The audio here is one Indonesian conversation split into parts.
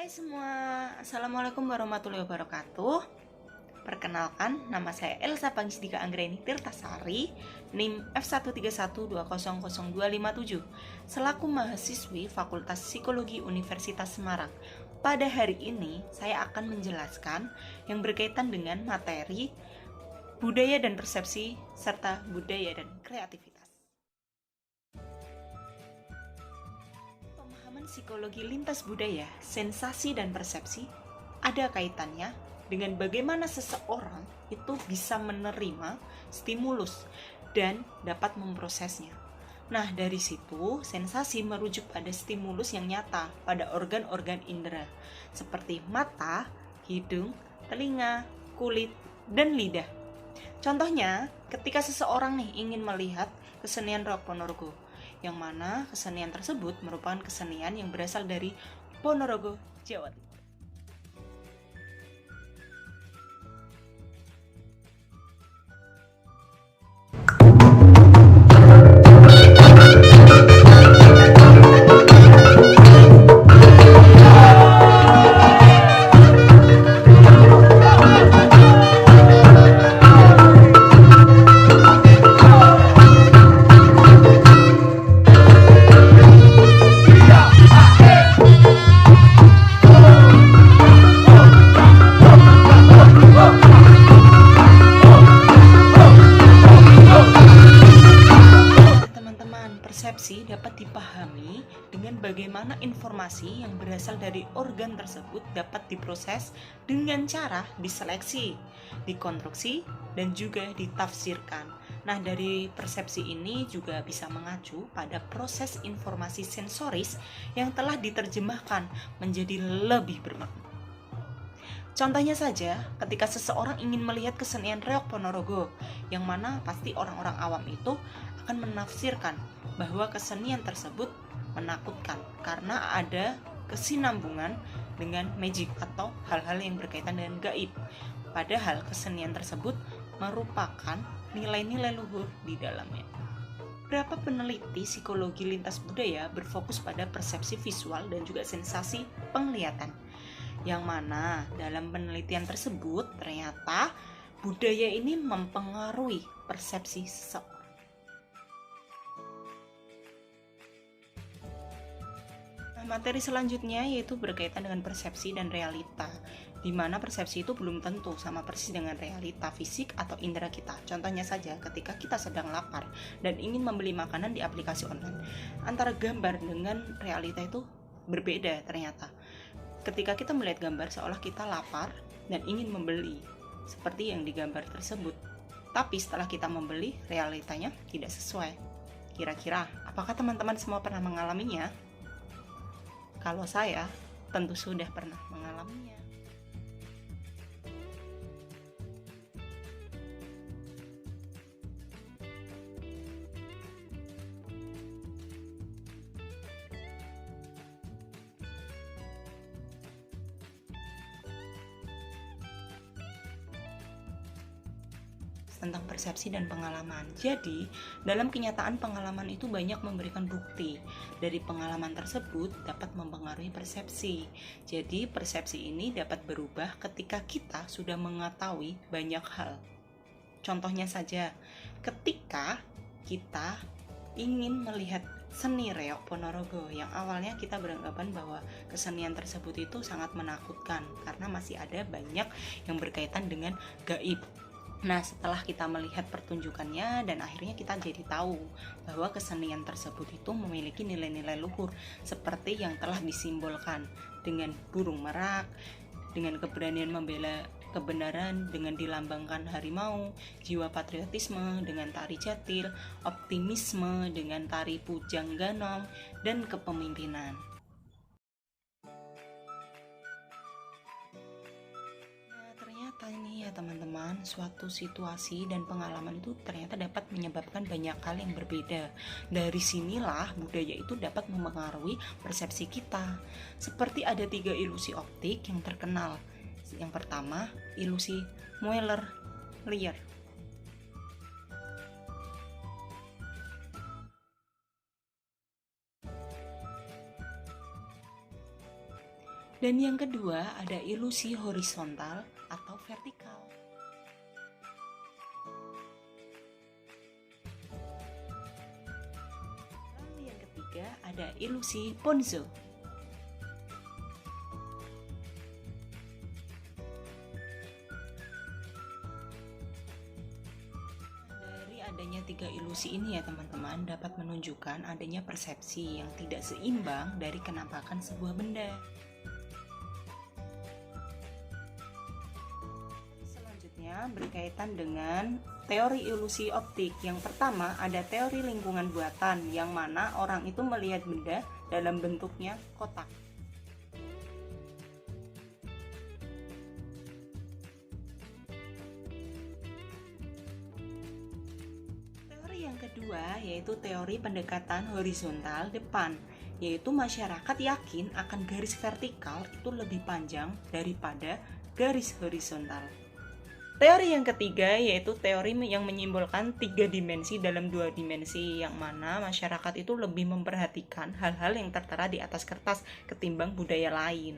Hai semua, Assalamualaikum warahmatullahi wabarakatuh. Perkenalkan, nama saya Elsa Pangisdika Anggreni Tirtasari, NIM F131200257, selaku mahasiswi Fakultas Psikologi Universitas Semarang. Pada hari ini, saya akan menjelaskan yang berkaitan dengan materi budaya dan persepsi, serta budaya dan kreativitas. Psikologi lintas budaya, sensasi dan persepsi ada kaitannya dengan bagaimana seseorang itu bisa menerima stimulus dan dapat memprosesnya. Nah, dari situ sensasi merujuk pada stimulus yang nyata pada organ-organ indera seperti mata, hidung, telinga, kulit, dan lidah. Contohnya, ketika seseorang ingin melihat kesenian Reok Ponorogo, yang mana kesenian tersebut merupakan kesenian yang berasal dari Ponorogo, Jawa Timur. Persepsi dapat dipahami dengan bagaimana informasi yang berasal dari organ tersebut dapat diproses dengan cara diseleksi, dikonstruksi, dan juga ditafsirkan. Nah, dari persepsi ini juga bisa mengacu pada proses informasi sensoris yang telah diterjemahkan menjadi lebih bermakna. Contohnya saja, ketika seseorang ingin melihat kesenian Reok Ponorogo, yang mana pasti orang-orang awam itu akan menafsirkan bahwa kesenian tersebut menakutkan karena ada kesinambungan dengan magic atau hal-hal yang berkaitan dengan gaib. Padahal kesenian tersebut merupakan nilai-nilai luhur di dalamnya. Beberapa peneliti psikologi lintas budaya berfokus pada persepsi visual dan juga sensasi penglihatan, yang mana dalam penelitian tersebut ternyata budaya ini mempengaruhi persepsi seseorang. Materi selanjutnya yaitu berkaitan dengan persepsi dan realita, di mana persepsi itu belum tentu sama persis dengan realita fisik atau indera kita. Contohnya saja, ketika kita sedang lapar dan ingin membeli makanan di aplikasi online, antara gambar dengan realita itu berbeda ternyata. Ketika kita melihat gambar seolah kita lapar dan ingin membeli seperti yang digambar tersebut, tapi setelah kita membeli realitanya tidak sesuai. Kira-kira apakah teman-teman semua pernah mengalaminya? Kalau saya tentu sudah pernah mengalaminya. Tentang persepsi dan pengalaman. Jadi, dalam kenyataan pengalaman itu banyak memberikan bukti. Dari pengalaman tersebut dapat mempengaruhi persepsi. Jadi, persepsi ini dapat berubah ketika kita sudah mengetahui banyak hal. Contohnya saja, ketika kita ingin melihat seni Reok Ponorogo, yang awalnya kita beranggapan bahwa kesenian tersebut itu sangat menakutkan karena masih ada banyak yang berkaitan dengan gaib. Nah, setelah kita melihat pertunjukannya dan akhirnya kita jadi tahu bahwa kesenian tersebut itu memiliki nilai-nilai luhur seperti yang telah disimbolkan dengan burung merak, dengan keberanian membela kebenaran, dengan dilambangkan harimau, jiwa patriotisme dengan tari jatil, optimisme dengan tari pujang ganong, dan kepemimpinan. Ini ya teman-teman, suatu situasi dan pengalaman itu ternyata dapat menyebabkan banyak hal yang berbeda. Dari sinilah budaya itu dapat mempengaruhi persepsi kita. Seperti ada 3 ilusi optik yang terkenal. Yang pertama, ilusi Mueller-Lyer. Dan yang kedua ada ilusi horizontal atau vertikal. Lalu yang ketiga ada ilusi ponzo. Dari adanya tiga ilusi ini ya teman-teman dapat menunjukkan adanya persepsi yang tidak seimbang dari kenampakan sebuah benda. Berkaitan dengan teori ilusi optik. Yang pertama ada teori lingkungan buatan, yang mana orang itu melihat benda dalam bentuknya kotak. Teori yang kedua yaitu teori pendekatan horizontal depan, yaitu masyarakat yakin akan garis vertikal itu lebih panjang daripada garis horizontal. Teori yang ketiga yaitu teori yang menyimbolkan 3 dimensi dalam 2 dimensi, yang mana masyarakat itu lebih memperhatikan hal-hal yang tertera di atas kertas ketimbang budaya lain.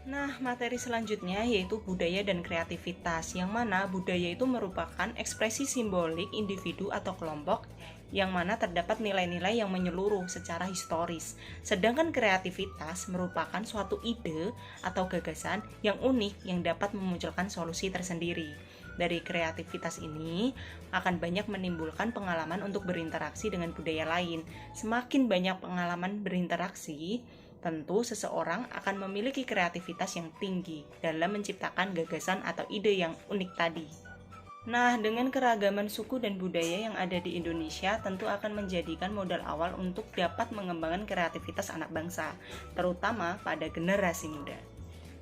Nah, materi selanjutnya yaitu budaya dan kreativitas, yang mana budaya itu merupakan ekspresi simbolik individu atau kelompok yang mana terdapat nilai-nilai yang menyeluruh secara historis. Sedangkan kreativitas merupakan suatu ide atau gagasan yang unik yang dapat memunculkan solusi tersendiri. Dari kreativitas ini akan banyak menimbulkan pengalaman untuk berinteraksi dengan budaya lain. Semakin banyak pengalaman berinteraksi, tentu seseorang akan memiliki kreativitas yang tinggi dalam menciptakan gagasan atau ide yang unik tadi. Nah, dengan keragaman suku dan budaya yang ada di Indonesia tentu akan menjadikan modal awal untuk dapat mengembangkan kreativitas anak bangsa, terutama pada generasi muda.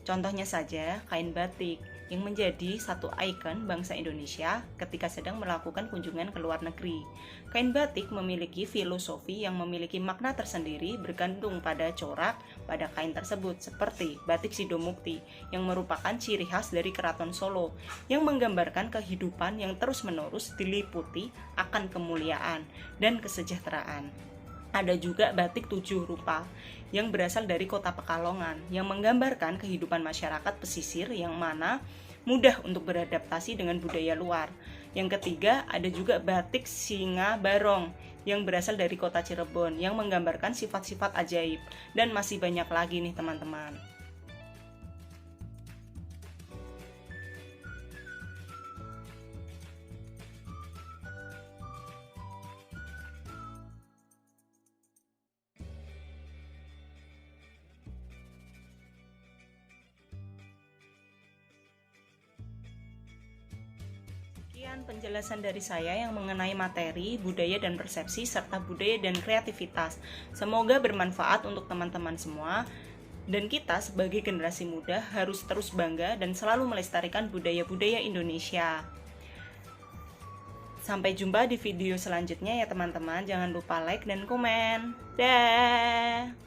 Contohnya saja kain batik yang menjadi satu ikon bangsa Indonesia ketika sedang melakukan kunjungan ke luar negeri. Kain batik memiliki filosofi yang memiliki makna tersendiri bergantung pada corak pada kain tersebut, seperti batik Sidomukti yang merupakan ciri khas dari Keraton Solo yang menggambarkan kehidupan yang terus-menerus diliputi akan kemuliaan dan kesejahteraan. Ada juga batik 7 rupa yang berasal dari kota Pekalongan yang menggambarkan kehidupan masyarakat pesisir yang mana mudah untuk beradaptasi dengan budaya luar. Yang ketiga ada juga batik Singa Barong yang berasal dari kota Cirebon yang menggambarkan sifat-sifat ajaib, dan masih banyak lagi nih teman-teman. Sekian penjelasan dari saya yang mengenai materi, budaya dan persepsi, serta budaya dan kreativitas. Semoga bermanfaat untuk teman-teman semua. Dan kita sebagai generasi muda harus terus bangga dan selalu melestarikan budaya-budaya Indonesia. Sampai jumpa di video selanjutnya ya teman-teman. Jangan lupa like dan komen. Dah.